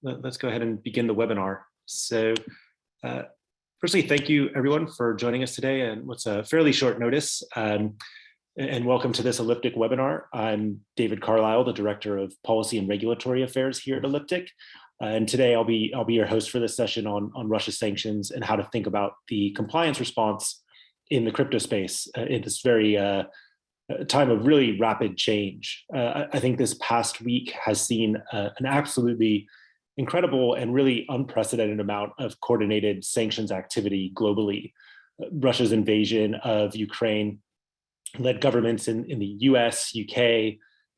Let's go ahead and begin the webinar. So uh, firstly, thank you everyone for joining us today and what's a fairly short notice. And welcome to this Elliptic webinar. I'm David Carlisle, the Director of Policy and Regulatory Affairs here at Elliptic. And today I'll be your host for this session on Russia's sanctions and how to think about the compliance response in the crypto space in this very time of really rapid change. I think this past week has seen an absolutely incredible and really unprecedented amount of coordinated sanctions activity globally. Russia's invasion of Ukraine led governments in the US, UK,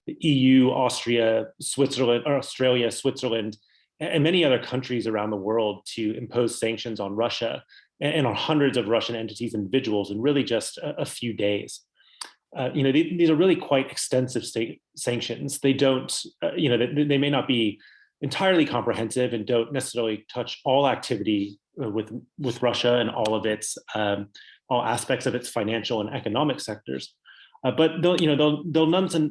the EU, Australia, Switzerland, and many other countries around the world to impose sanctions on Russia and on hundreds of Russian entities and individuals in really just a few days. These are really quite extensive sanctions. They don't, they may not be entirely comprehensive and don't necessarily touch all activity with Russia and all of its all aspects of its financial and economic sectors, but they'll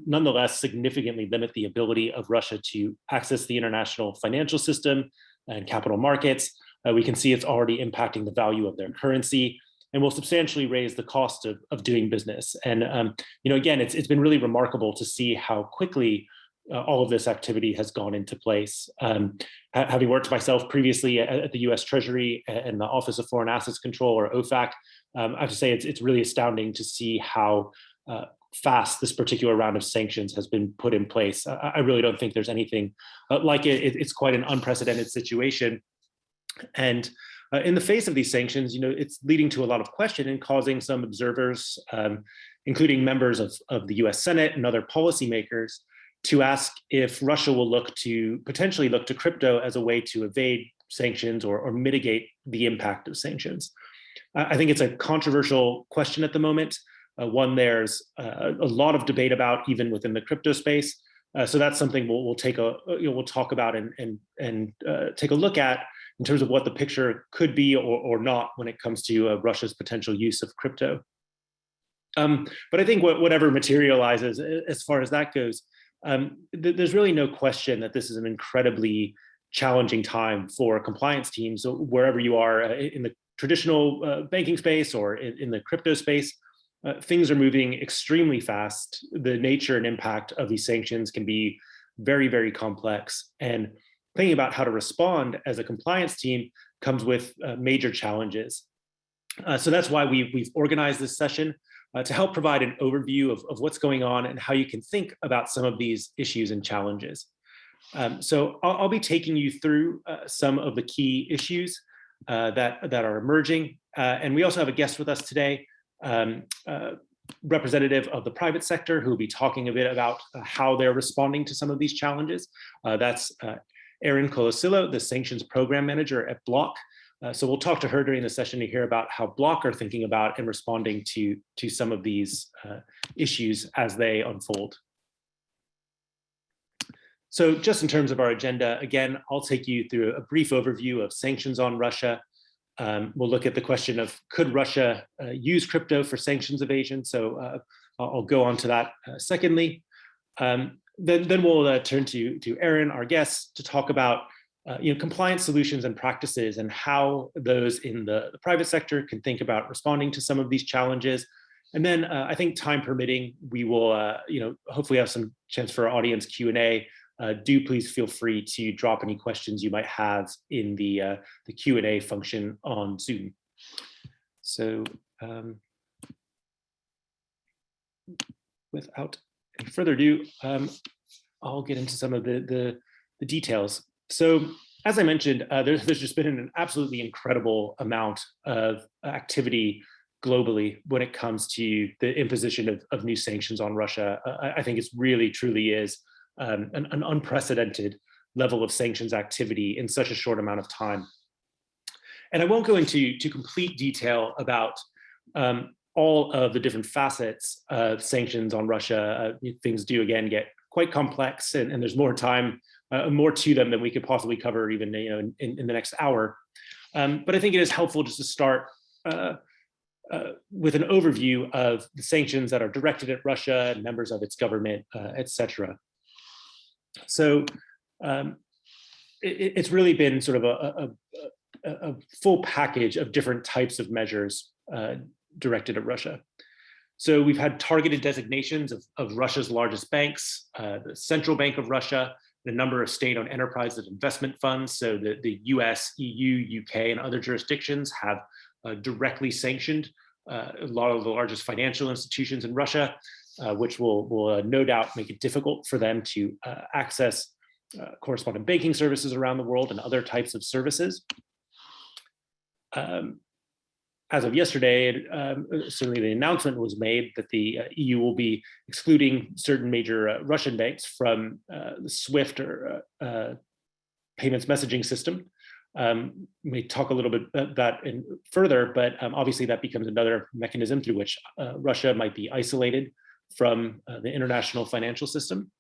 nonetheless significantly limit the ability of Russia to access the international financial system and capital markets. We can see it's already impacting the value of their currency and will substantially raise the cost of doing business. And again, it's been really remarkable to see how quickly all of this activity has gone into place. Having worked myself previously at the US Treasury and the Office of Foreign Assets Control, or OFAC, I have to say it's really astounding to see how fast this particular round of sanctions has been put in place. I really don't think there's anything like it. It's quite an unprecedented situation. And in the face of these sanctions, it's leading to a lot of question and causing some observers, including members of the US Senate and other policymakers, to ask if Russia will potentially look to crypto as a way to evade sanctions or mitigate the impact of sanctions. I think it's a controversial question at the moment, one there's a lot of debate about even within the crypto space. So that's something we'll talk about and take a look at in terms of what the picture could be or not when it comes to Russia's potential use of crypto. But I think whatever materializes as far as that goes, there's really no question that this is an incredibly challenging time for compliance teams, wherever you are in the traditional banking space or in the crypto space. Things are moving extremely fast. The nature and impact of these sanctions can be very, very complex. And thinking about how to respond as a compliance team comes with major challenges. So that's why we've organized this session to help provide an overview of what's going on and how you can think about some of these issues and challenges. So I'll be taking you through some of the key issues that are emerging. And we also have a guest with us today, representative of the private sector, who will be talking a bit about how they're responding to some of these challenges. That's Erin, the Sanctions Program Manager at Block. So we'll talk to her during the session to hear about how Block are thinking about and responding to some of these issues as they unfold. So just in terms of our agenda, again, I'll take you through a brief overview of sanctions on Russia. We'll look at the question of, could Russia use crypto for sanctions evasion? So I'll go on to that secondly. Then we'll turn to Erin, our guest, to talk about compliance solutions and practices and how those in the private sector can think about responding to some of these challenges. And then I think time permitting, we will hopefully have some chance for our audience Q&A. Do please feel free to drop any questions you might have in the Q&A function on Zoom. So without any further ado, I'll get into some of the details. So as I mentioned, there's just been an absolutely incredible amount of activity globally when it comes to the imposition of new sanctions on Russia. I think it's really, truly is an unprecedented level of sanctions activity in such a short amount of time. And I won't go into complete detail about all of the different facets of sanctions on Russia. Things do, again, get quite complex, and there's more to them than we could possibly cover even in the next hour. But I think it is helpful just to start with an overview of the sanctions that are directed at Russia and members of its government, et cetera. So it's really been sort of a full package of different types of measures directed at Russia. So we've had targeted designations of Russia's largest banks, the Central Bank of Russia, the number of state-owned enterprises and investment funds. So the US, EU, UK, and other jurisdictions have directly sanctioned a lot of the largest financial institutions in Russia, which will no doubt make it difficult for them to access correspondent banking services around the world and other types of services. As of yesterday, certainly the announcement was made that the EU will be excluding certain major Russian banks from the SWIFT or payments messaging system. We may talk a little bit about that further, but obviously that becomes another mechanism through which Russia might be isolated from the international financial system.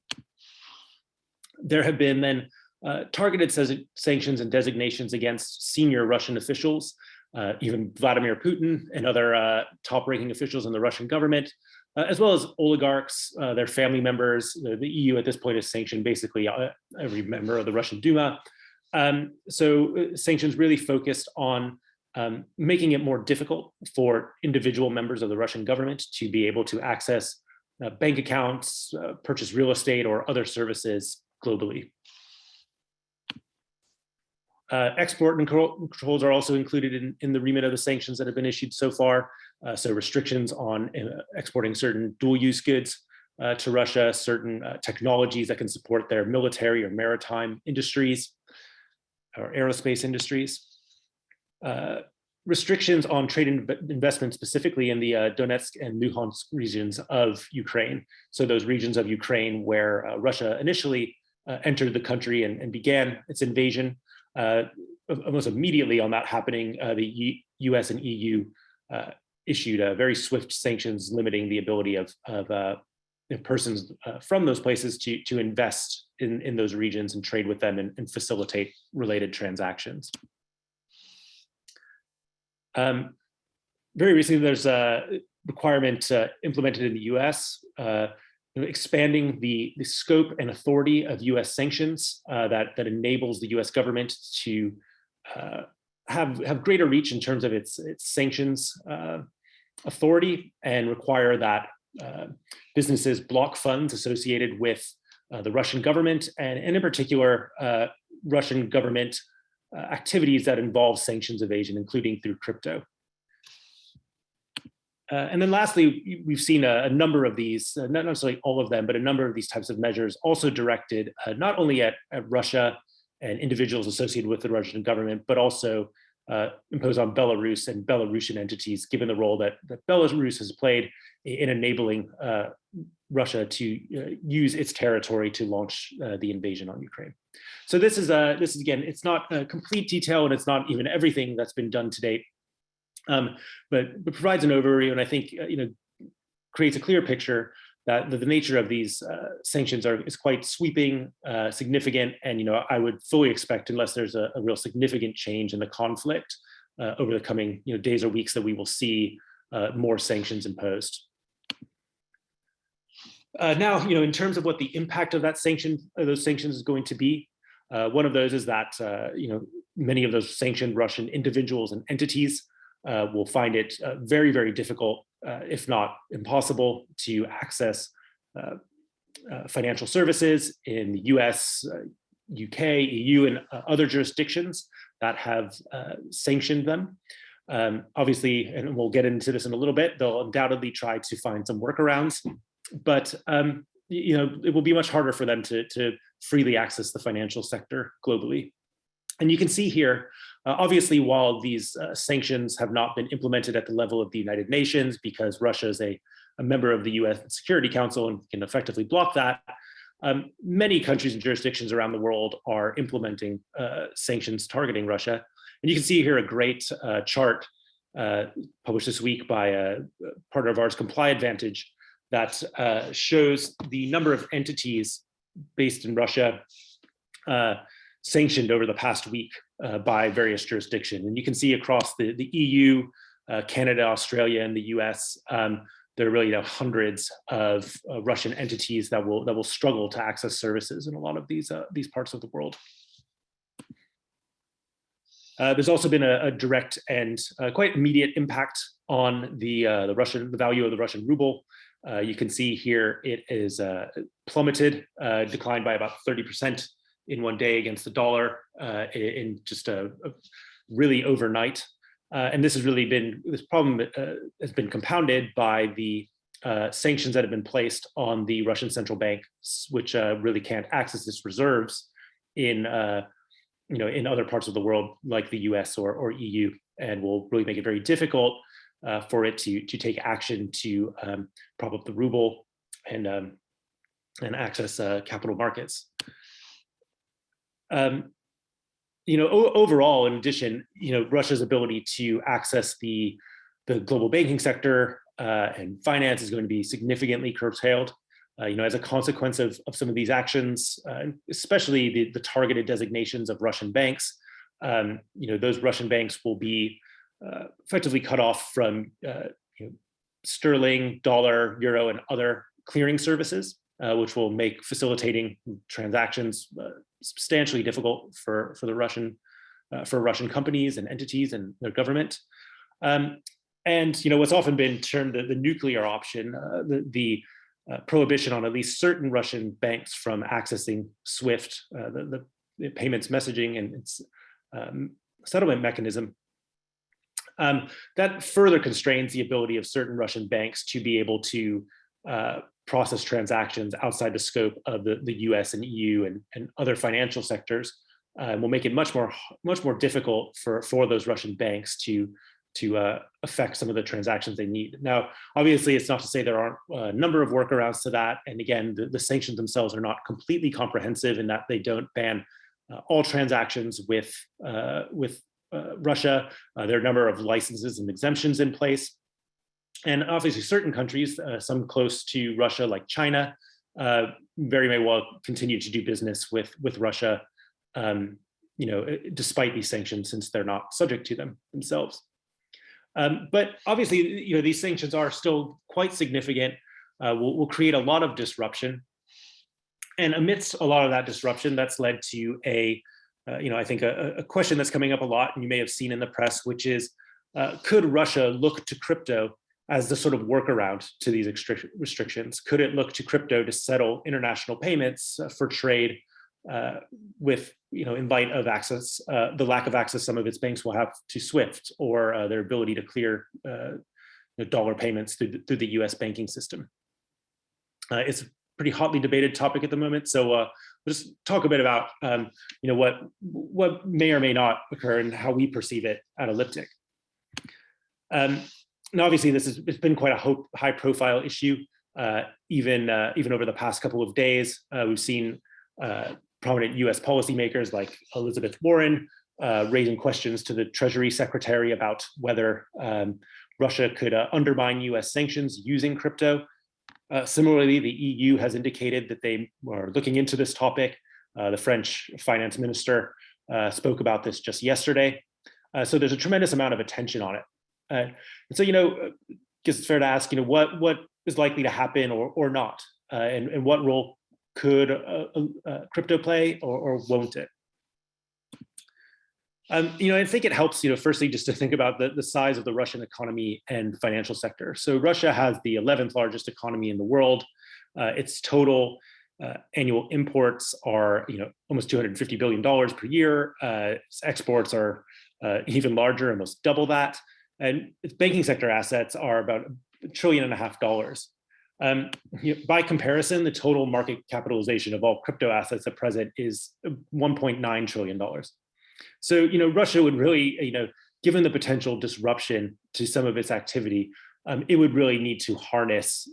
There have been then targeted sanctions and designations against senior Russian officials, even Vladimir Putin and other top-ranking officials in the Russian government, as well as oligarchs, their family members. The EU at this point has sanctioned basically every member of the Russian Duma. So sanctions really focused on making it more difficult for individual members of the Russian government to be able to access bank accounts, purchase real estate, or other services globally. Export controls are also included in the remit of the sanctions that have been issued so far. So restrictions on exporting certain dual-use goods to Russia, certain technologies that can support their military or maritime industries or aerospace industries. Restrictions on trade and investment, specifically in the Donetsk and Luhansk regions of Ukraine. So those regions of Ukraine where Russia initially entered the country and began its invasion. Almost immediately on that happening, the US and EU issued very swift sanctions limiting the ability of persons from those places to invest in those regions and trade with them and facilitate related transactions. Very recently, there's a requirement implemented in the US expanding the scope and authority of US sanctions that enables the US government to have greater reach in terms of its sanctions authority, and require that businesses block funds associated with the Russian government and in particular Russian government activities that involve sanctions evasion, including through crypto. And then lastly, we've seen a number of these, not necessarily all of them, but a number of these types of measures also directed not only at Russia and individuals associated with the Russian government, but also imposed on Belarus and Belarusian entities, given the role that Belarus has played in enabling Russia to use its territory to launch the invasion on Ukraine. So this is again, it's not complete detail, and it's not even everything that's been done to date. But it provides an overview, and I think creates a clear picture that the nature of these sanctions is quite sweeping, significant, and I would fully expect, unless there's a real significant change in the conflict over the coming days or weeks, that we will see more sanctions imposed. Now, in terms of what the impact of those sanctions is going to be, one of those is that many of those sanctioned Russian individuals and entities will find it very, very difficult, if not impossible, to access financial services in the US, UK, EU, and other jurisdictions that have sanctioned them. Obviously, and we'll get into this in a little bit, they'll undoubtedly try to find some workarounds, but it will be much harder for them to freely access the financial sector globally. And you can see here, obviously, while these sanctions have not been implemented at the level of the United Nations, because Russia is a member of the UN Security Council and can effectively block that, many countries and jurisdictions around the world are implementing sanctions targeting Russia. And you can see here a great chart published this week by a partner of ours, Comply Advantage, that shows the number of entities based in Russia sanctioned over the past week by various jurisdictions. And you can see across the EU, Canada, Australia, and the US, there are really hundreds of Russian entities that will struggle to access services in a lot of these parts of the world. There's also been a direct and quite immediate impact on the value of the Russian ruble. You can see here it is plummeted, declined by about 30% in one day against the dollar in just a really overnight. And this problem has been compounded by the sanctions that have been placed on the Russian central bank, which really can't access its reserves in in other parts of the world like the US or EU, and will really make it very difficult for it to take action to prop up the ruble and access capital markets. Overall, in addition, Russia's ability to access the global banking sector and finance is going to be significantly curtailed. As a consequence of some of these actions, especially the targeted designations of Russian banks, those Russian banks will be effectively cut off from sterling, dollar, euro, and other clearing services, which will make facilitating transactions substantially difficult for Russian companies and entities and their government. And what's often been termed the nuclear option, the prohibition on at least certain Russian banks from accessing SWIFT, the payments messaging and its settlement mechanism, that further constrains the ability of certain Russian banks to be able to process transactions outside the scope of the US and EU and other financial sectors, will make it much more difficult for those Russian banks to affect some of the transactions they need. Now, obviously, it's not to say there aren't a number of workarounds to that. And again, the sanctions themselves are not completely comprehensive in that they don't ban all transactions with Russia. There are a number of licenses and exemptions in place. And obviously, certain countries, some close to Russia, like China, very may well continue to do business with Russia, despite these sanctions, since they're not subject to them themselves. But obviously, these sanctions are still quite significant, will create a lot of disruption. And amidst a lot of that disruption, that's led to I think a question that's coming up a lot, and you may have seen in the press, which is, could Russia look to crypto as the sort of workaround to these restrictions? Could it look to crypto to settle international payments for trade with, in light of access, the lack of access some of its banks will have to SWIFT, or their ability to clear dollar payments through the US banking system? It's a pretty hotly debated topic at the moment. So we'll just talk a bit about what may or may not occur and how we perceive it at Elliptic. Now, obviously, it's been quite a high-profile issue, even over the past couple of days. We've seen prominent U.S. policymakers like Elizabeth Warren raising questions to the Treasury Secretary about whether Russia could undermine U.S. sanctions using crypto. Similarly, the EU has indicated that they are looking into this topic. The French finance minister spoke about this just yesterday. So there's a tremendous amount of attention on it. And so, I guess it's fair to ask, what is likely to happen or not, and what role could crypto play or won't it? I think it helps, firstly, just to think about the size of the Russian economy and financial sector. So Russia has the 11th largest economy in the world. Its total annual imports are, almost $250 billion per year. Its exports are even larger, almost double that. And its banking sector assets are about $1.5 trillion. By comparison, the total market capitalization of all crypto assets at present is $1.9 trillion. So, Russia would really, given the potential disruption to some of its activity, it would really need to harness,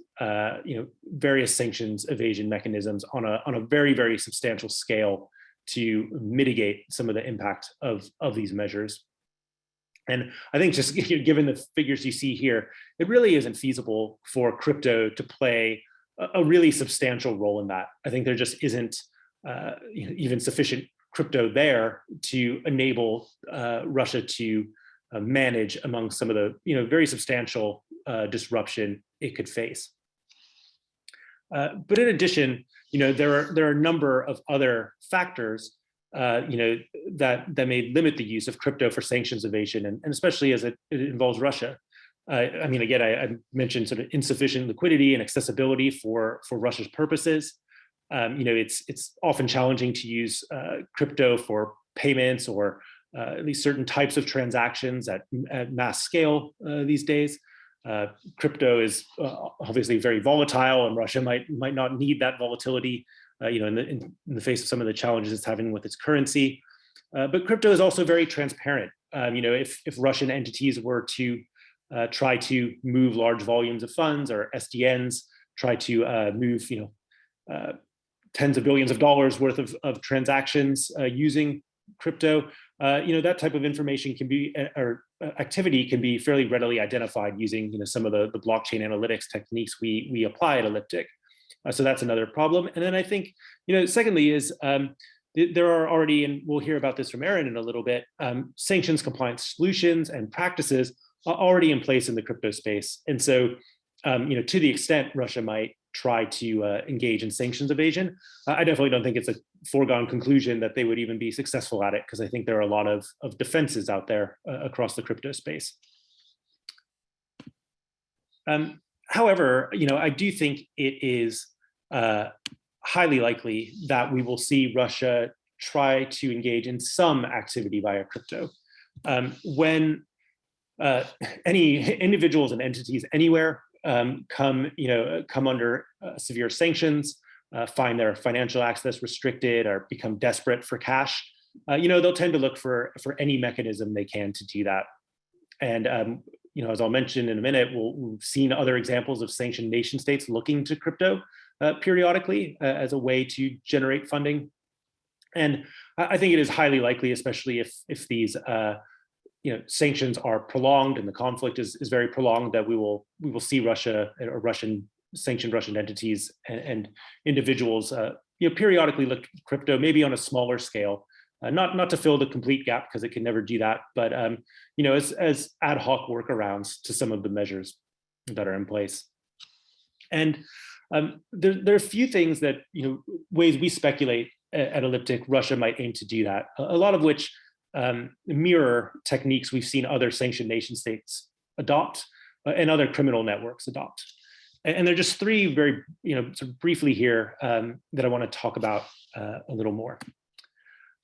various sanctions evasion mechanisms on a very, very substantial scale to mitigate some of the impact of these measures. And I think just given the figures you see here, it really isn't feasible for crypto to play a really substantial role in that. I think there just isn't even sufficient crypto there to enable Russia to manage among some of the very substantial disruption it could face. But in addition, there are a number of other factors that may limit the use of crypto for sanctions evasion, and especially as it involves Russia. I mean, again, I mentioned sort of insufficient liquidity and accessibility for Russia's purposes. It's often challenging to use crypto for payments or at least certain types of transactions at mass scale these days. Crypto is obviously very volatile, and Russia might not need that volatility, in the face of some of the challenges it's having with its currency. But crypto is also very transparent. If Russian entities were to try to move large volumes of funds, or SDNs try to move, tens of billions of dollars worth of transactions using crypto, that type of information can be, or activity can be fairly readily identified using, some of the blockchain analytics techniques we apply at Elliptic. So that's another problem. And then I think, secondly is there are already, and we'll hear about this from Erin in a little bit, sanctions compliance solutions and practices are already in place in the crypto space. And so, to the extent Russia might try to engage in sanctions evasion, I definitely don't think it's a foregone conclusion that they would even be successful at it, because I think there are a lot of defenses out there across the crypto space. However, I do think it is highly likely that we will see Russia try to engage in some activity via crypto. When any individuals and entities anywhere come under severe sanctions, find their financial access restricted, or become desperate for cash, they'll tend to look for any mechanism they can to do that. And as I'll mention in a minute, we've seen other examples of sanctioned nation states looking to crypto periodically as a way to generate funding. And I think it is highly likely, especially if these sanctions are prolonged and the conflict is very prolonged, that we will see Russia or sanctioned Russian entities and individuals periodically look to crypto, maybe on a smaller scale, not to fill the complete gap, because it can never do that, but as ad hoc workarounds to some of the measures that are in place. And there are a few things that, ways we speculate at Elliptic Russia might aim to do that, a lot of which mirror techniques we've seen other sanctioned nation states adopt and other criminal networks adopt. And there are just three very, sort of briefly here that I want to talk about a little more.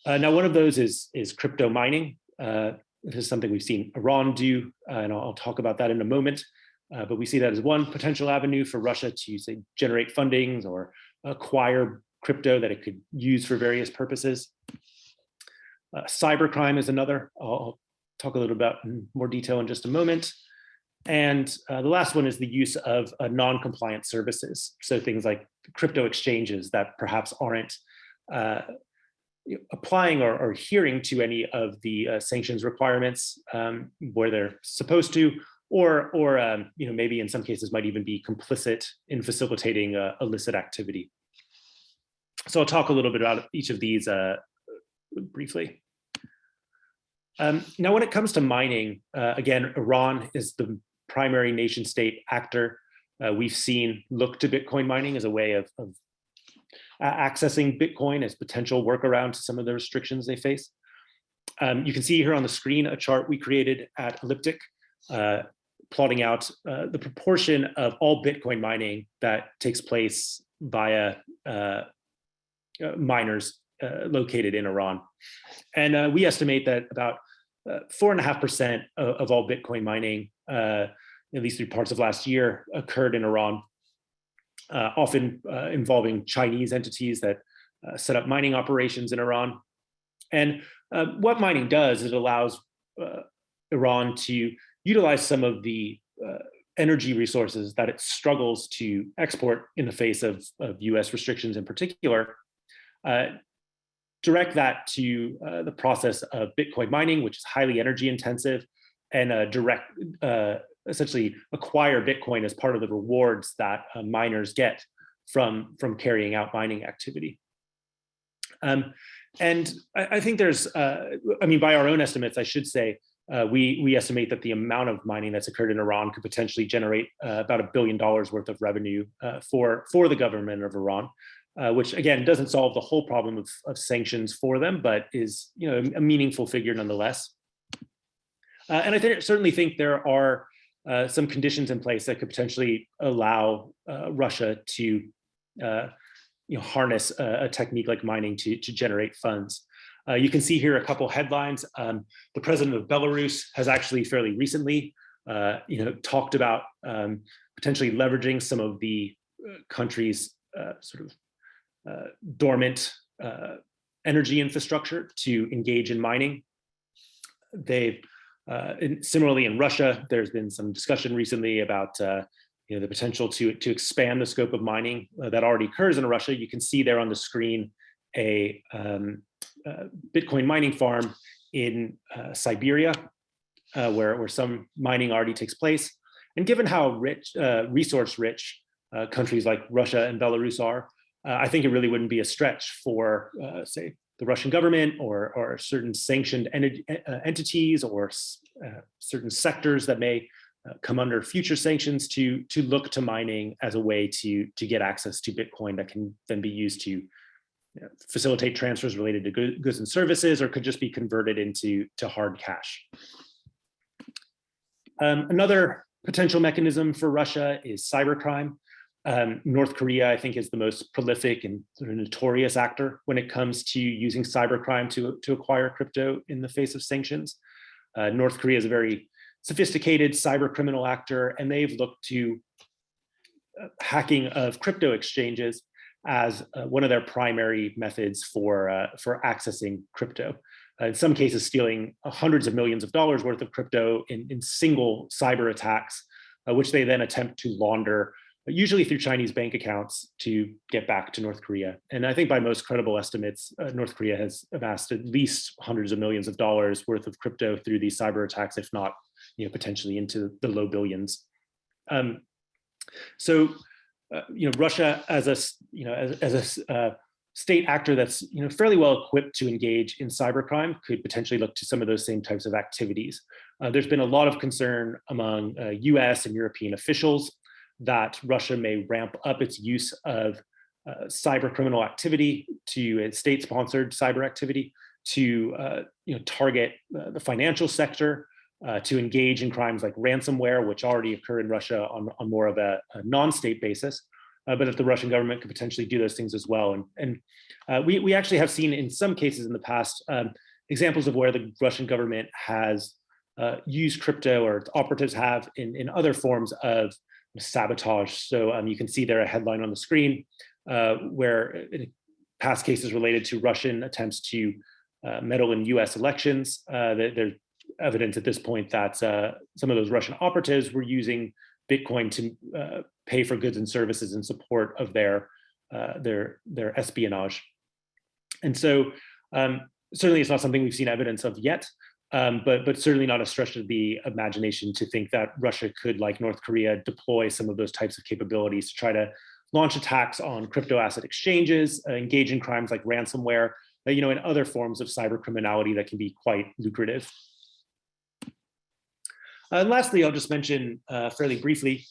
Now, one of those is crypto mining. This is something we've seen Iran do, and I'll talk about that in a moment. But we see that as one potential avenue for Russia to, say, generate fundings or acquire crypto that it could use for various purposes. Cybercrime is another. I'll talk a little about in more detail in just a moment. And the last one is the use of non-compliant services. So things like crypto exchanges that perhaps aren't applying or adhering to any of the sanctions requirements where they're supposed to, or maybe in some cases might even be complicit in facilitating illicit activity. So I'll talk a little bit about each of these briefly. Now, when it comes to mining, again, Iran is the primary nation state actor. We've seen look to Bitcoin mining as a way of accessing Bitcoin as potential workaround to some of the restrictions they face. You can see here on the screen a chart we created at Elliptic, plotting out the proportion of all Bitcoin mining that takes place via miners located in Iran. And we estimate that about 4.5% of all Bitcoin mining, at least through parts of last year, occurred in Iran, often involving Chinese entities that set up mining operations in Iran. And what mining does is it allows Iran to utilize some of the energy resources that it struggles to export in the face of US restrictions in particular, direct that to the process of Bitcoin mining, which is highly energy intensive, and essentially acquire Bitcoin as part of the rewards that miners get from carrying out mining activity. And I think there's, by our own estimates, I should say, we estimate that the amount of mining that's occurred in Iran could potentially generate about $1 billion worth of revenue for the government of Iran. which again doesn't solve the whole problem of sanctions for them, but is a meaningful figure nonetheless. And I certainly think there are some conditions in place that could potentially allow Russia to harness a technique like mining to generate funds. You can see here a couple headlines. The president of Belarus has actually fairly recently talked about potentially leveraging some of the country's dormant energy infrastructure to engage in mining. Similarly in Russia, there's been some discussion recently about the potential to expand the scope of mining that already occurs in Russia. You can see there on the screen a Bitcoin mining farm in Siberia, where some mining already takes place. And given how resource-rich countries like Russia and Belarus are, I think it really wouldn't be a stretch for, say, the Russian government or certain sanctioned entities or certain sectors that may come under future sanctions to look to mining as a way to get access to Bitcoin that can then be used to facilitate transfers related to goods and services, or could just be converted into hard cash. Another potential mechanism for Russia is cybercrime. North Korea, I think, is the most prolific and sort of notorious actor when it comes to using cybercrime to acquire crypto in the face of sanctions. North Korea is a very sophisticated cyber criminal actor, and they've looked to hacking of crypto exchanges as one of their primary methods for accessing crypto. In some cases, stealing hundreds of millions of dollars worth of crypto in single cyber attacks, which they then attempt to launder, usually through Chinese bank accounts, to get back to North Korea. And I think by most credible estimates, North Korea has amassed at least hundreds of millions of dollars worth of crypto through these cyber attacks, if not potentially into the low billions. Russia as a state actor that's fairly well equipped to engage in cybercrime could potentially look to some of those same types of activities. There's been a lot of concern among US and European officials that Russia may ramp up its use of cyber criminal activity to state-sponsored cyber activity to target the financial sector, to engage in crimes like ransomware, which already occur in Russia on more of a non-state basis. But that the Russian government could potentially do those things as well. And we actually have seen in some cases in the past examples of where the Russian government has used crypto, or operatives have, in other forms of sabotage. So you can see there a headline on the screen where in past cases related to Russian attempts to meddle in US elections, there's evidence at this point that some of those Russian operatives were using Bitcoin to pay for goods and services in support of their espionage. And so certainly it's not something we've seen evidence of yet, but certainly not a stretch of the imagination to think that Russia could, like North Korea, deploy some of those types of capabilities to try to launch attacks on crypto asset exchanges, engage in crimes like ransomware, and other forms of cyber criminality that can be quite lucrative. And lastly, I'll just mention fairly briefly,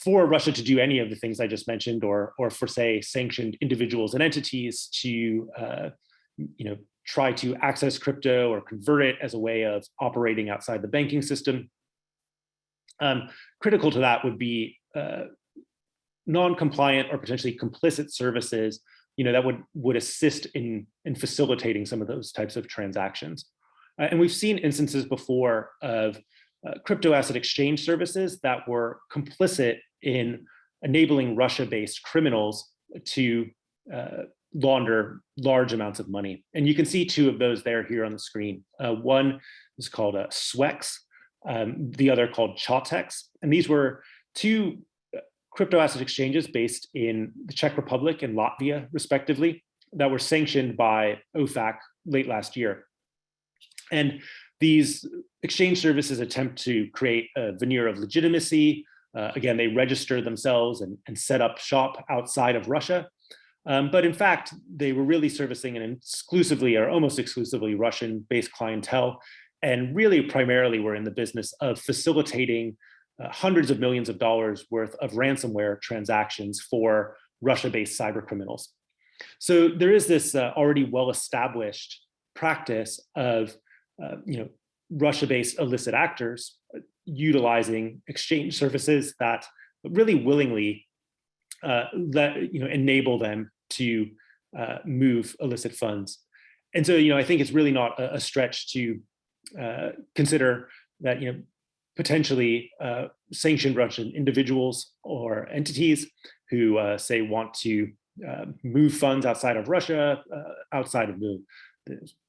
for Russia to do any of the things I just mentioned, or for, say, sanctioned individuals and entities to try to access crypto or convert it as a way of operating outside the banking system, critical to that would be non-compliant or potentially complicit services that would assist in facilitating some of those types of transactions. And we've seen instances before of crypto asset exchange services that were complicit in enabling Russia-based criminals to launder large amounts of money. And you can see two of those there here on the screen. One is called Swex, the other called Chotex. And these were two crypto asset exchanges based in the Czech Republic and Latvia, respectively, that were sanctioned by OFAC late last year. And these exchange services attempt to create a veneer of legitimacy. Again, they register themselves and set up shop outside of Russia. But in fact, they were really servicing an exclusively or almost exclusively Russian-based clientele, and really primarily were in the business of facilitating hundreds of millions of dollars worth of ransomware transactions for Russia-based cyber criminals. So there is this already well-established practice of Russia-based illicit actors utilizing exchange services that really willingly enable them to move illicit funds. And so, I think it's really not a stretch to consider that, potentially sanctioned Russian individuals or entities who say want to move funds outside of Russia, outside of the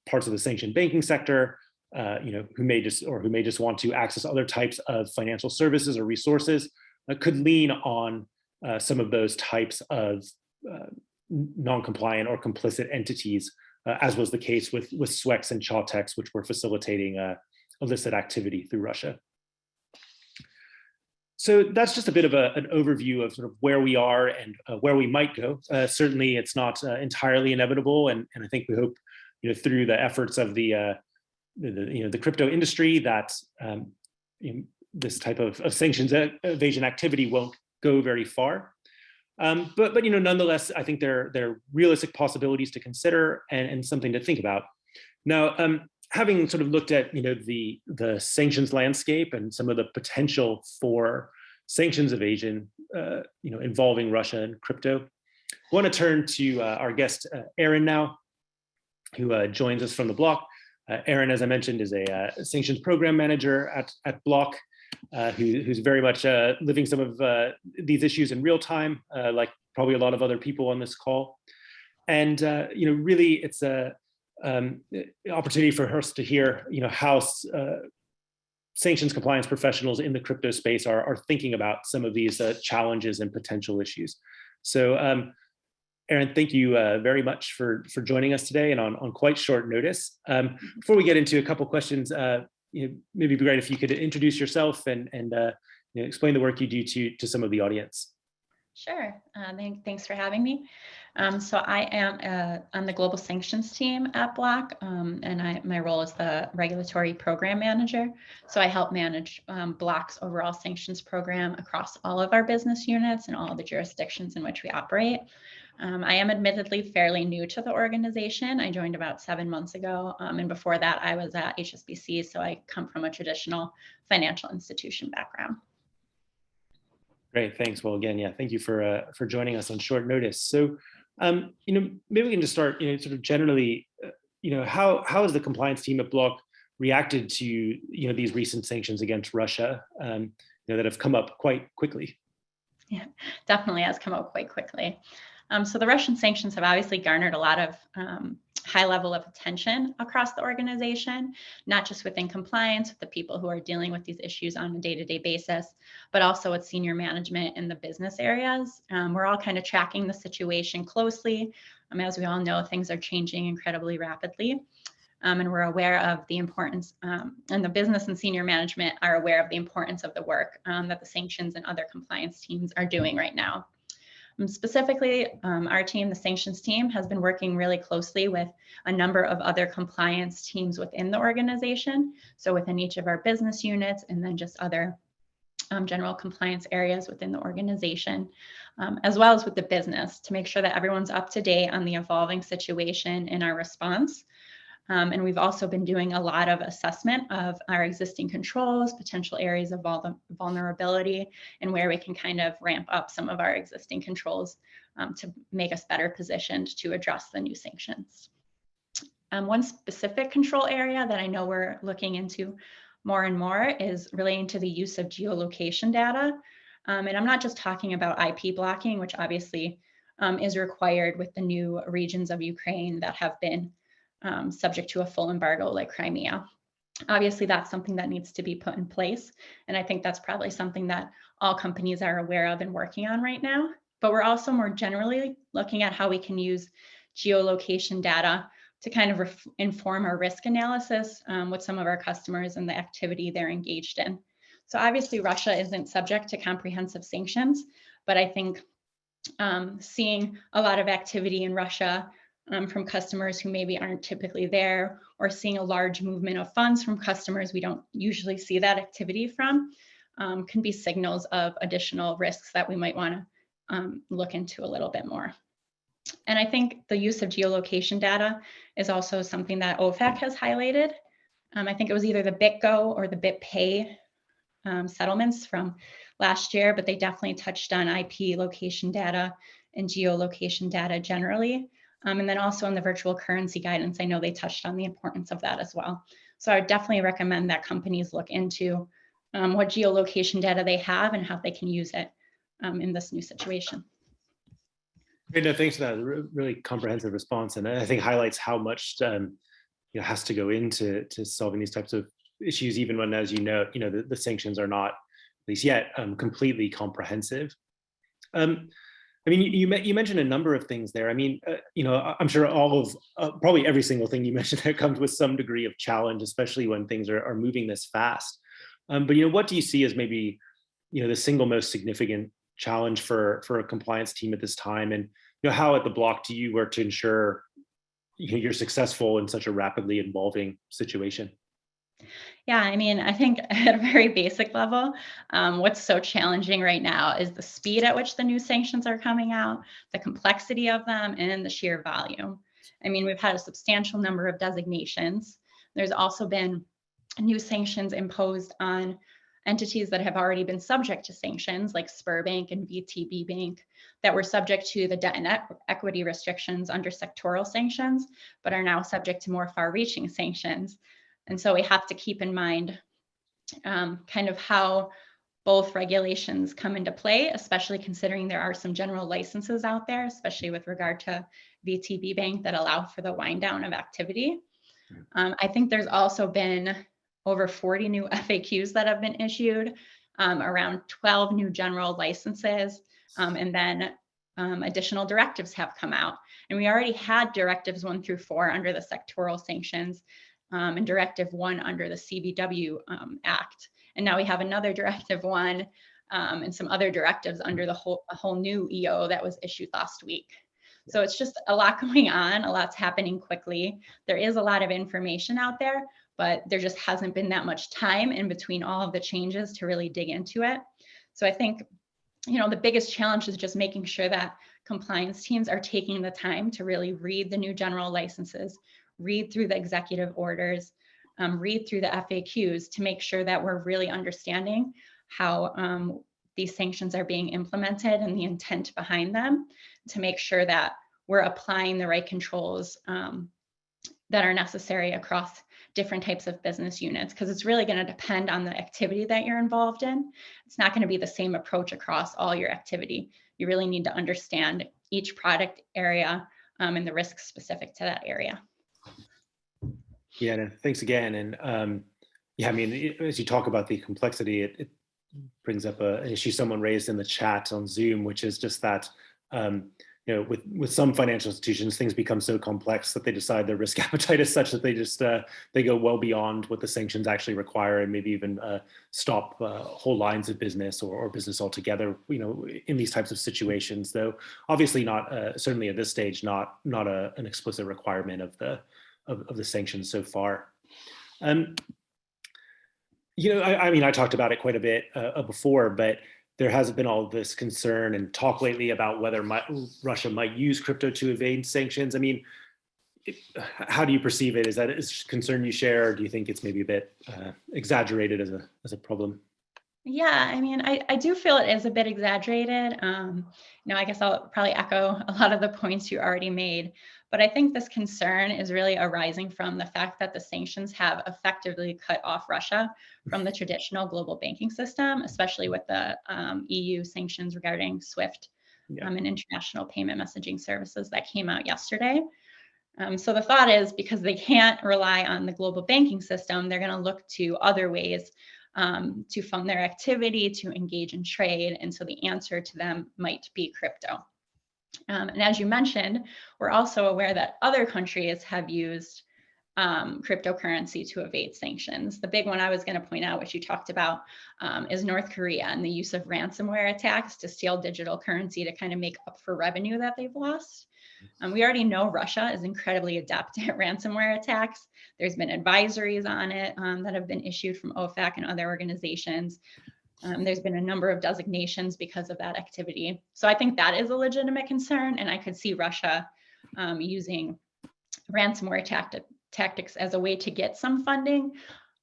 parts of the sanctioned banking sector, who may just want to access other types of financial services or resources, could lean on some of those types of non-compliant or complicit entities, as was the case with SWEX and Chawtex, which were facilitating illicit activity through Russia. So that's just a bit of an overview of sort of where we are and where we might go. Certainly, it's not entirely inevitable, and I think we hope, through the efforts of the crypto industry, that this type of sanctions evasion activity won't go very far. But nonetheless, I think there are realistic possibilities to consider and something to think about. Now, having sort of looked at the sanctions landscape and some of the potential for sanctions evasion, involving Russia and crypto, I want to turn to our guest Erin now, who joins us from the Block. Erin, as I mentioned, is a sanctions program manager at Block, who's very much living some of these issues in real time, like probably a lot of other people on this call. And really, it's a opportunity for us to hear, how sanctions compliance professionals in the crypto space are thinking about some of these challenges and potential issues. So, Erin, thank you very much for joining us today and on quite short notice. Before we get into a couple questions, maybe it'd be great if you could introduce yourself and explain the work you do to some of the audience. Sure. Thanks for having me. So I am on the global sanctions team at Block, and my role is the regulatory program manager. So I help manage Block's overall sanctions program across all of our business units and all of the jurisdictions in which we operate. I am admittedly fairly new to the organization. I joined about 7 months ago, and before that I was at HSBC, so I come from a traditional financial institution background. Great, thanks. Well, again, yeah, thank you for joining us on short notice. So, maybe we can just start, sort of generally, how has the compliance team at Block reacted to, these recent sanctions against Russia, that have come up quite quickly? Yeah, definitely has come up quite quickly. So the Russian sanctions have obviously garnered a lot of high level of attention across the organization, not just within compliance with the people who are dealing with these issues on a day-to-day basis, but also with senior management in the business areas. We're all kind of tracking the situation closely. As we all know, things are changing incredibly rapidly. And we're aware of the importance, and the business and senior management are aware of the importance of the work that the sanctions and other compliance teams are doing right now. Specifically, our team, the sanctions team, has been working really closely with a number of other compliance teams within the organization. So within each of our business units, and then just other general compliance areas within the organization, as well as with the business, to make sure that everyone's up to date on the evolving situation in our response. And we've also been doing a lot of assessment of our existing controls, potential areas of vulnerability, and where we can kind of ramp up some of our existing controls to make us better positioned to address the new sanctions. One specific control area that I know we're looking into more and more is relating to the use of geolocation data. And I'm not just talking about IP blocking, which obviously is required with the new regions of Ukraine that have been subject to a full embargo like Crimea. Obviously, that's something that needs to be put in place. And I think that's probably something that all companies are aware of and working on right now. But we're also more generally looking at how we can use geolocation data to kind of inform our risk analysis with some of our customers and the activity they're engaged in. So obviously, Russia isn't subject to comprehensive sanctions, but I think seeing a lot of activity in Russia from customers who maybe aren't typically there, or seeing a large movement of funds from customers we don't usually see that activity from, can be signals of additional risks that we might want to look into a little bit more. And I think the use of geolocation data is also something that OFAC has highlighted. I think it was either the BitGo or the BitPay settlements from last year, but they definitely touched on IP location data and geolocation data generally. And then also in the virtual currency guidance, I know they touched on the importance of that as well. So I would definitely recommend that companies look into what geolocation data they have and how they can use it in this new situation. Great, no, thanks for that really comprehensive response, and I think highlights how much has to go into solving these types of issues, even when, as you know, the sanctions are not, at least yet, completely comprehensive. I mean, you mentioned a number of things there. I mean, I'm sure all of probably every single thing you mentioned there comes with some degree of challenge, especially when things are moving this fast. But what do you see as maybe the single most significant challenge for a compliance team at this time, and how at the block do you work to ensure you're successful in such a rapidly evolving situation? Yeah, I mean, I think at a very basic level, what's so challenging right now is the speed at which the new sanctions are coming out, the complexity of them, and the sheer volume. I mean, we've had a substantial number of designations. There's also been new sanctions imposed on entities that have already been subject to sanctions, like Sberbank and VTB Bank, that were subject to the debt and equity restrictions under sectoral sanctions, but are now subject to more far-reaching sanctions. And so we have to keep in mind kind of how both regulations come into play, especially considering there are some general licenses out there, especially with regard to VTB Bank, that allow for the wind down of activity. I think there's also been over 40 new FAQs that have been issued, around 12 new general licenses, and then additional directives have come out. And we already had directives 1 through 4 under the sectoral sanctions, and Directive 1 under the CBW Act. And now we have another Directive 1 and some other directives under a whole new EO that was issued last week. So it's just a lot going on, a lot's happening quickly. There is a lot of information out there, but there just hasn't been that much time in between all of the changes to really dig into it. So I think, the biggest challenge is just making sure that compliance teams are taking the time to really read the new general licenses, read through the executive orders, read through the FAQs to make sure that we're really understanding how these sanctions are being implemented and the intent behind them, to make sure that we're applying the right controls that are necessary across different types of business units, because it's really going to depend on the activity that you're involved in. It's not going to be the same approach across all your activity. You really need to understand each product area and the risks specific to that area. Yeah, no, thanks again. And yeah, I mean, as you talk about the complexity, it brings up an issue someone raised in the chat on Zoom, which is just that, with some financial institutions, things become so complex that they decide their risk appetite is such that they just they go well beyond what the sanctions actually require, and maybe even stop whole lines of business or business altogether. In these types of situations, though, obviously not certainly at this stage, not an explicit requirement of the sanctions so far. I mean, I talked about it quite a bit before, but there has been all this concern and talk lately about whether Russia might use crypto to evade sanctions. I mean, how do you perceive it? Is that a concern you share, or do you think it's maybe a bit exaggerated as a problem? Yeah, I mean, I do feel it is a bit exaggerated. I guess I'll probably echo a lot of the points you already made, but I think this concern is really arising from the fact that the sanctions have effectively cut off Russia from the traditional global banking system, especially with the EU sanctions regarding SWIFT and international payment messaging services that came out yesterday. So the thought is, because they can't rely on the global banking system, they're going to look to other ways to fund their activity, to engage in trade. And so the answer to them might be crypto. And as you mentioned, we're also aware that other countries have used cryptocurrency to evade sanctions. The big one I was going to point out, which you talked about, is North Korea and the use of ransomware attacks to steal digital currency to kind of make up for revenue that they've lost. We already know Russia is incredibly adept at ransomware attacks. There's been advisories on it that have been issued from OFAC and other organizations. There's been a number of designations because of that activity. So I think that is a legitimate concern, and I could see Russia using ransomware tactics as a way to get some funding.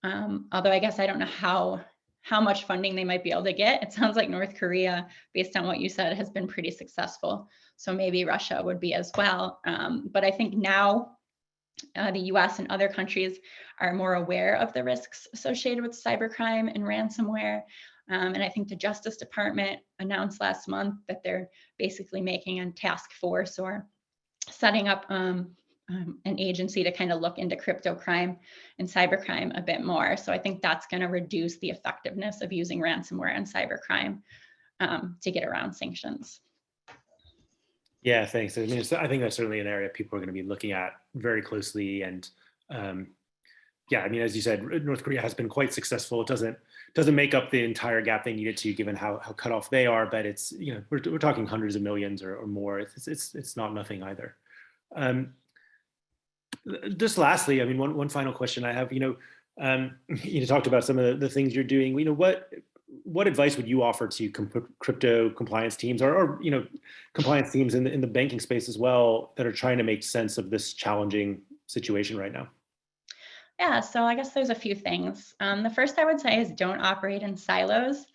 Although I guess I don't know how much funding they might be able to get. It sounds like North Korea, based on what you said, has been pretty successful. So maybe Russia would be as well. But I think now the US and other countries are more aware of the risks associated with cybercrime and ransomware. And I think the Justice Department announced last month that they're basically making a task force or setting up an agency to kind of look into crypto crime and cybercrime a bit more. So I think that's going to reduce the effectiveness of using ransomware and cybercrime to get around sanctions. Yeah, thanks. I mean, I think that's certainly an area people are going to be looking at very closely. And yeah, I mean, as you said, North Korea has been quite successful. It doesn't make up the entire gap they needed to, given how cut off they are. But it's, you know, we're talking hundreds of millions or more. It's not nothing either. Just lastly, I mean, one final question I have. You talked about some of the things you're doing. You know, what advice would you offer to crypto compliance teams or compliance teams in the banking space as well that are trying to make sense of this challenging situation right now? Yeah, so I guess there's a few things. The first I would say is don't operate in silos.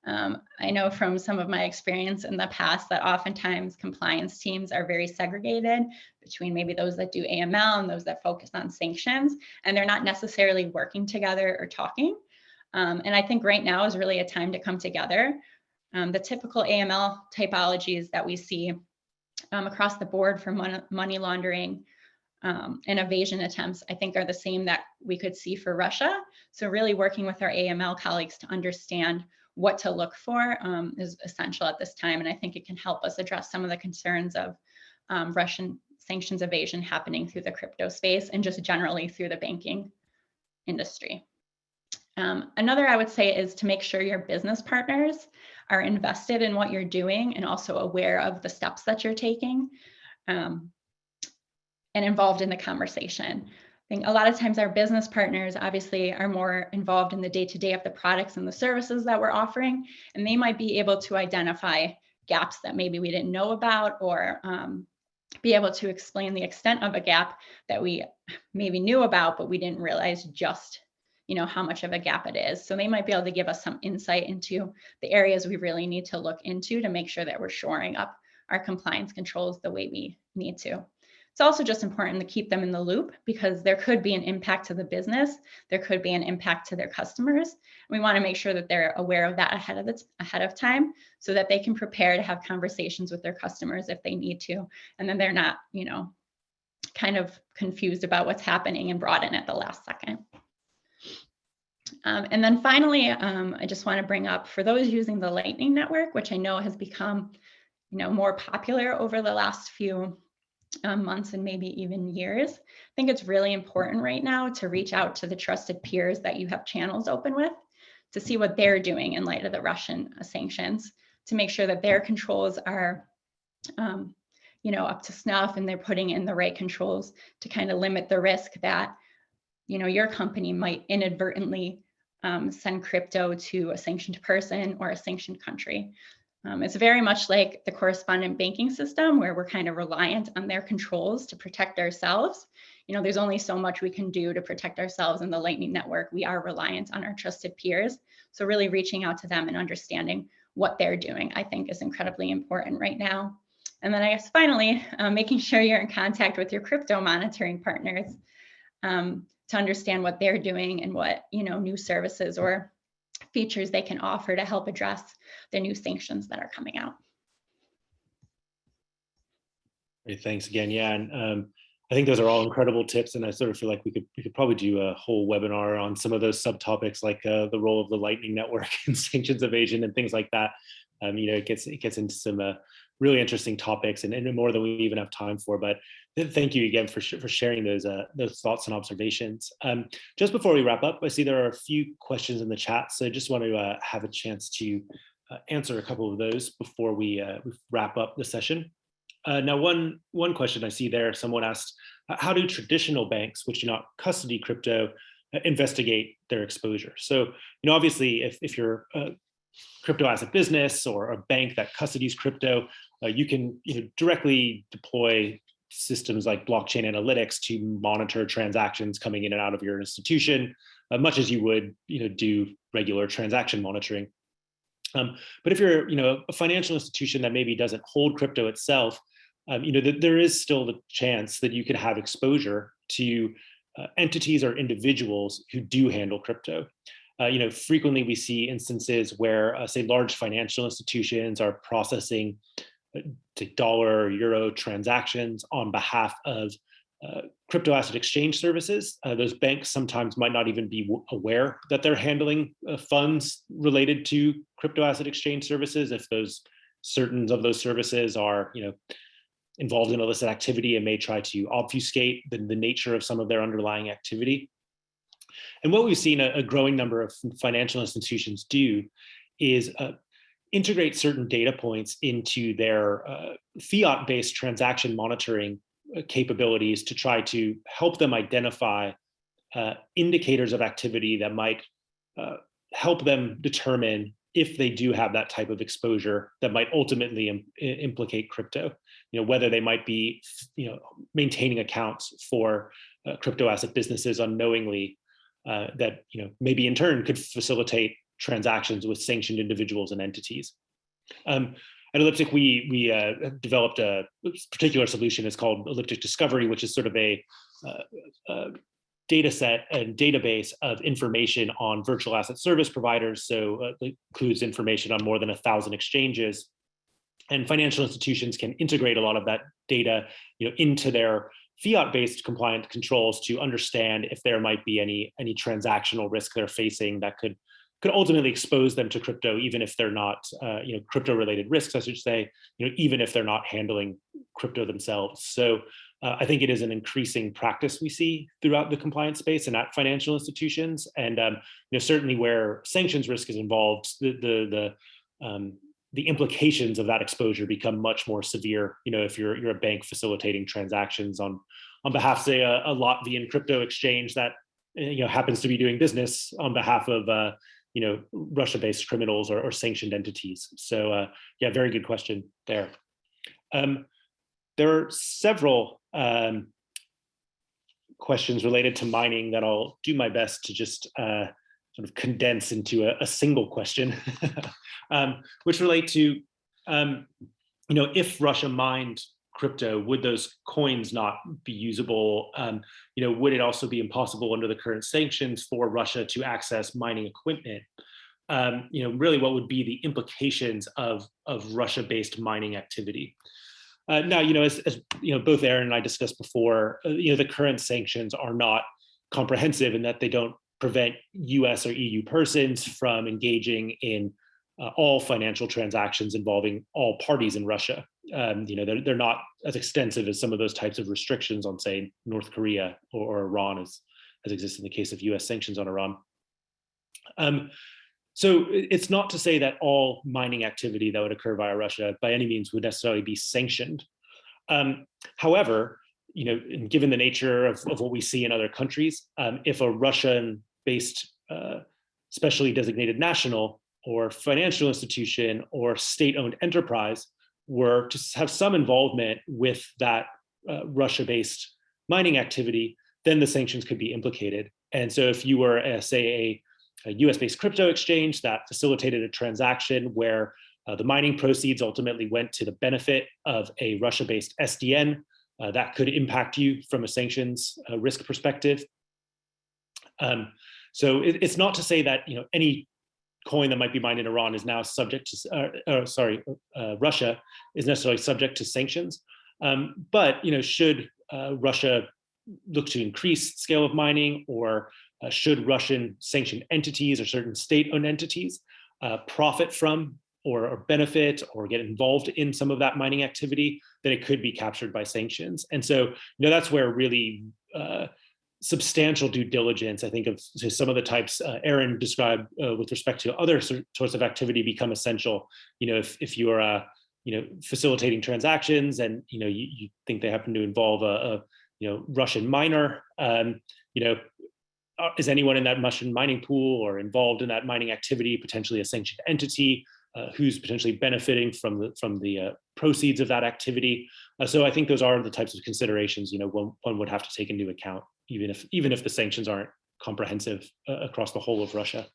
I know from some of my experience in the past that oftentimes compliance teams are very segregated between maybe those that do AML and those that focus on sanctions, and they're not necessarily working together or talking. And I think right now is really a time to come together. The typical AML typologies that we see across the board for money laundering and evasion attempts, I think are the same that we could see for Russia. So really working with our AML colleagues to understand what to look for is essential at this time. And I think it can help us address some of the concerns of Russian sanctions evasion happening through the crypto space and just generally through the banking industry. Another I would say is to make sure your business partners are invested in what you're doing and also aware of the steps that you're taking and involved in the conversation. I think a lot of times our business partners obviously are more involved in the day-to-day of the products and the services that we're offering, and they might be able to identify gaps that maybe we didn't know about or be able to explain the extent of a gap that we maybe knew about, but we didn't realize just how much of a gap it is. So they might be able to give us some insight into the areas we really need to look into to make sure that we're shoring up our compliance controls the way we need to. It's also just important to keep them in the loop because there could be an impact to the business. There could be an impact to their customers. We want to make sure that they're aware of that ahead of time so that they can prepare to have conversations with their customers if they need to. And then they're not, kind of confused about what's happening and brought in at the last second. And then finally, I just want to bring up for those using the Lightning Network, which I know has become, more popular over the last few months and maybe even years. I think it's really important right now to reach out to the trusted peers that you have channels open with to see what they're doing in light of the Russian sanctions, to make sure that their controls are, up to snuff and they're putting in the right controls to kind of limit the risk that, your company might inadvertently send crypto to a sanctioned person or a sanctioned country. It's very much like the correspondent banking system where we're kind of reliant on their controls to protect ourselves. There's only so much we can do to protect ourselves in the Lightning Network. We are reliant on our trusted peers. So really reaching out to them and understanding what they're doing, I think is incredibly important right now. And then I guess finally, making sure you're in contact with your crypto monitoring partners to understand what they're doing and what, new services or features they can offer to help address the new sanctions that are coming out. Great, thanks again. Yeah, and I think those are all incredible tips, and I sort of feel like we could probably do a whole webinar on some of those subtopics, like the role of the Lightning Network and sanctions evasion and things like that. It gets into some really interesting topics and more than we even have time for. But thank you again for sharing those thoughts and observations. Just before we wrap up, I see there are a few questions in the chat, so I just want to have a chance to answer a couple of those before we wrap up the session. Now, one question I see there, someone asked, how do traditional banks, which do not custody crypto, investigate their exposure? So, obviously, if you're crypto asset business or a bank that custodies crypto, you can directly deploy systems like blockchain analytics to monitor transactions coming in and out of your institution, much as you would do regular transaction monitoring. But if you're a financial institution that maybe doesn't hold crypto itself, there is still the chance that you could have exposure to entities or individuals who do handle crypto. Frequently we see instances where, say, large financial institutions are processing dollar or euro transactions on behalf of crypto asset exchange services. Those banks sometimes might not even be aware that they're handling funds related to crypto asset exchange services if certain of those services are involved in illicit activity and may try to obfuscate the nature of some of their underlying activity. And what we've seen a growing number of financial institutions do is integrate certain data points into their fiat-based transaction monitoring capabilities to try to help them identify indicators of activity that might help them determine if they do have that type of exposure that might ultimately implicate crypto. Whether they might be maintaining accounts for crypto asset businesses unknowingly that maybe in turn could facilitate transactions with sanctioned individuals and entities. At Elliptic, we developed a particular solution. It's called Elliptic Discovery, which is sort of a data set and database of information on virtual asset service providers. So it includes information on more than 1,000 exchanges. And financial institutions can integrate a lot of that data into their fiat-based compliant controls to understand if there might be any transactional risk they're facing that could ultimately expose them to crypto, even if they're not crypto-related risks, I should say, even if they're not handling crypto themselves. So I think it is an increasing practice we see throughout the compliance space and at financial institutions. And certainly where sanctions risk is involved, the implications of that exposure become much more severe. If you're a bank facilitating transactions on behalf, say, a Latvian crypto exchange that happens to be doing business on behalf of Russia-based criminals or sanctioned entities. So yeah, very good question there. There are several questions related to mining that I'll do my best to just sort of condense into a single question, which relate to, if Russia mined crypto, would those coins not be usable? Would it also be impossible under the current sanctions for Russia to access mining equipment? Really, what would be the implications of Russia-based mining activity? Now, as both Erin and I discussed before, the current sanctions are not comprehensive in that they don't prevent US or EU persons from engaging in all financial transactions involving all parties in Russia. They're not as extensive as some of those types of restrictions on, say, North Korea or Iran, as exists in the case of US sanctions on Iran. So it's not to say that all mining activity that would occur via Russia by any means would necessarily be sanctioned. However, and given the nature of what we see in other countries, if a Russian-based specially designated national or financial institution or state-owned enterprise were to have some involvement with that Russia-based mining activity, then the sanctions could be implicated. And so if you were, say, a US-based crypto exchange that facilitated a transaction where the mining proceeds ultimately went to the benefit of a Russia-based SDN, that could impact you from a sanctions risk perspective. So it's not to say that any coin that might be mined in Iran is now subject to, Russia is necessarily subject to sanctions. But should Russia look to increase scale of mining, or should Russian sanctioned entities or certain state-owned entities profit from or benefit or get involved in some of that mining activity, then it could be captured by sanctions. And so that's where really substantial due diligence, I think, of some of the types Erin described with respect to other sorts of activity become essential. If you are facilitating transactions and you think they happen to involve a Russian miner, is anyone in that Russian mining pool or involved in that mining activity potentially a sanctioned entity? Who's potentially benefiting from the proceeds of that activity? So I think those are the types of considerations one would have to take into account, even if the sanctions aren't comprehensive across the whole of Russia.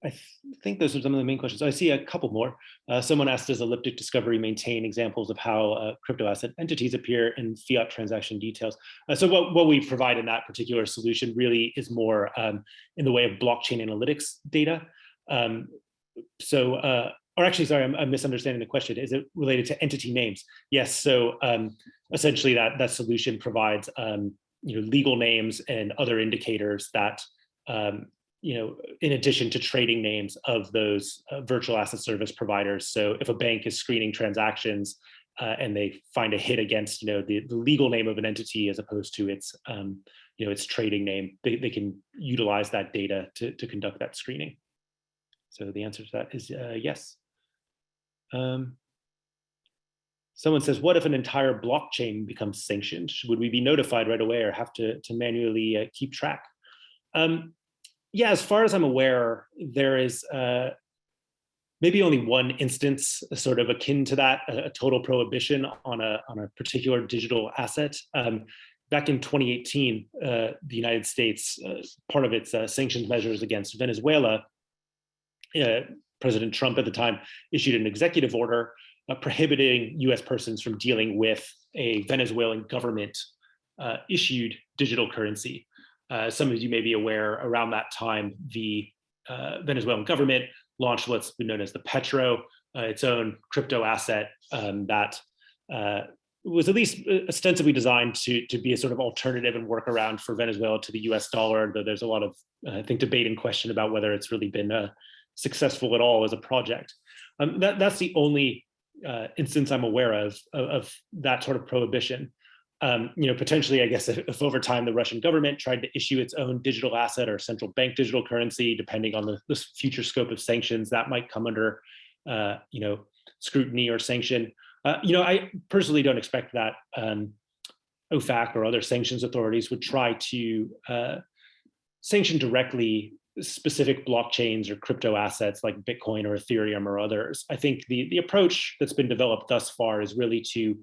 I think those are some of the main questions. I see a couple more. Someone asked, does Elliptic Discovery maintain examples of how crypto asset entities appear in fiat transaction details? So what we provide in that particular solution really is more in the way of blockchain analytics data. Or actually, sorry, I'm misunderstanding the question. Is it related to entity names? Yes, so essentially that solution provides legal names and other indicators that in addition to trading names of those virtual asset service providers. So if a bank is screening transactions and they find a hit against the legal name of an entity as opposed to its its trading name, they can utilize that data to conduct that screening. So the answer to that is yes. Someone says, what if an entire blockchain becomes sanctioned? Would we be notified right away or have to manually keep track? Yeah, as far as I'm aware, there is maybe only one instance sort of akin to that, a total prohibition on a particular digital asset. Back in 2018, the United States, part of its sanctions measures against Venezuela, President Trump at the time issued an executive order prohibiting US persons from dealing with a Venezuelan government issued digital currency. Some of you may be aware, around that time, the Venezuelan government launched what's been known as the Petro, its own crypto asset that was at least ostensibly designed to be a sort of alternative and workaround for Venezuela to the US dollar, though there's a lot of, I think, debate and question about whether it's really been successful at all as a project. That's the only instance I'm aware of that sort of prohibition. Potentially, I guess, if over time the Russian government tried to issue its own digital asset or central bank digital currency, depending on the future scope of sanctions, that might come under, scrutiny or sanction. I personally don't expect that OFAC or other sanctions authorities would try to sanction directly specific blockchains or crypto assets like Bitcoin or Ethereum or others. I think the approach that's been developed thus far is really to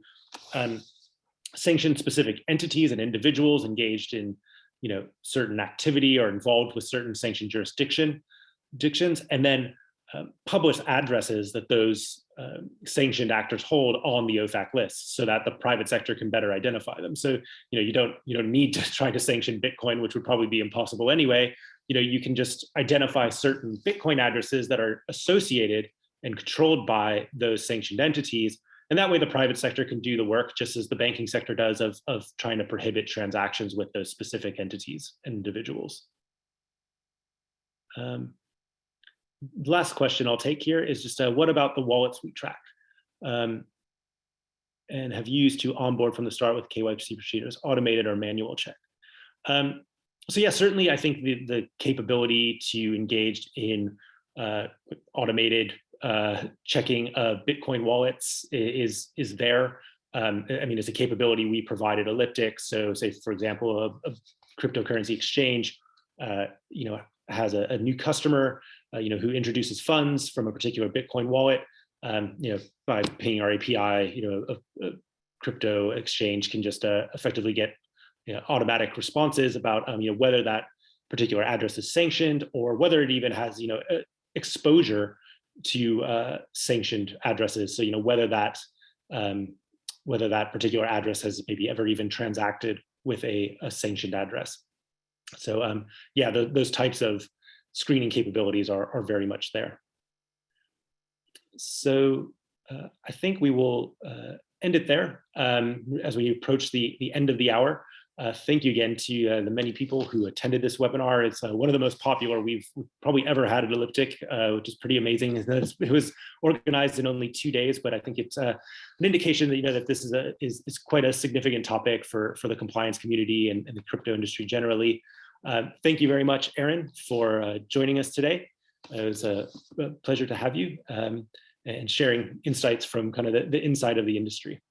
sanction specific entities and individuals engaged in certain activity or involved with certain sanctioned jurisdictions, and then publish addresses that those sanctioned actors hold on the OFAC list so that the private sector can better identify them. So you don't need to try to sanction Bitcoin, which would probably be impossible anyway. You can just identify certain Bitcoin addresses that are associated and controlled by those sanctioned entities. And that way the private sector can do the work just as the banking sector does of trying to prohibit transactions with those specific entities and individuals. The last question I'll take here is just what about the wallets we track and have used to onboard from the start with KYC procedures, automated or manual check? So yeah, certainly I think the capability to engage in automated checking of Bitcoin wallets is there. It's a capability we provided Elliptic. So say, for example, a cryptocurrency exchange, has a new customer, who introduces funds from a particular Bitcoin wallet, by paying our API, a crypto exchange can just effectively get automatic responses about whether that particular address is sanctioned or whether it even has exposure to sanctioned addresses. So whether that particular address has maybe ever even transacted with a sanctioned address. So yeah, those types of screening capabilities are very much there. So I think we will end it there as we approach the end of the hour. Thank you again to the many people who attended this webinar. It's one of the most popular we've probably ever had at Elliptic, which is pretty amazing. It was organized in only 2 days, but I think it's an indication that that this is quite a significant topic for the compliance community and the crypto industry generally. Thank you very much, Erin, for joining us today. It was a pleasure to have you and sharing insights from kind of the inside of the industry.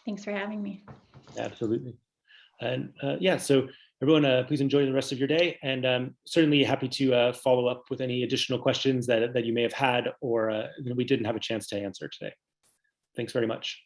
Thanks for having me. Absolutely. And yeah, so everyone, please enjoy the rest of your day, and certainly happy to follow up with any additional questions that you may have had or we didn't have a chance to answer today. Thanks very much.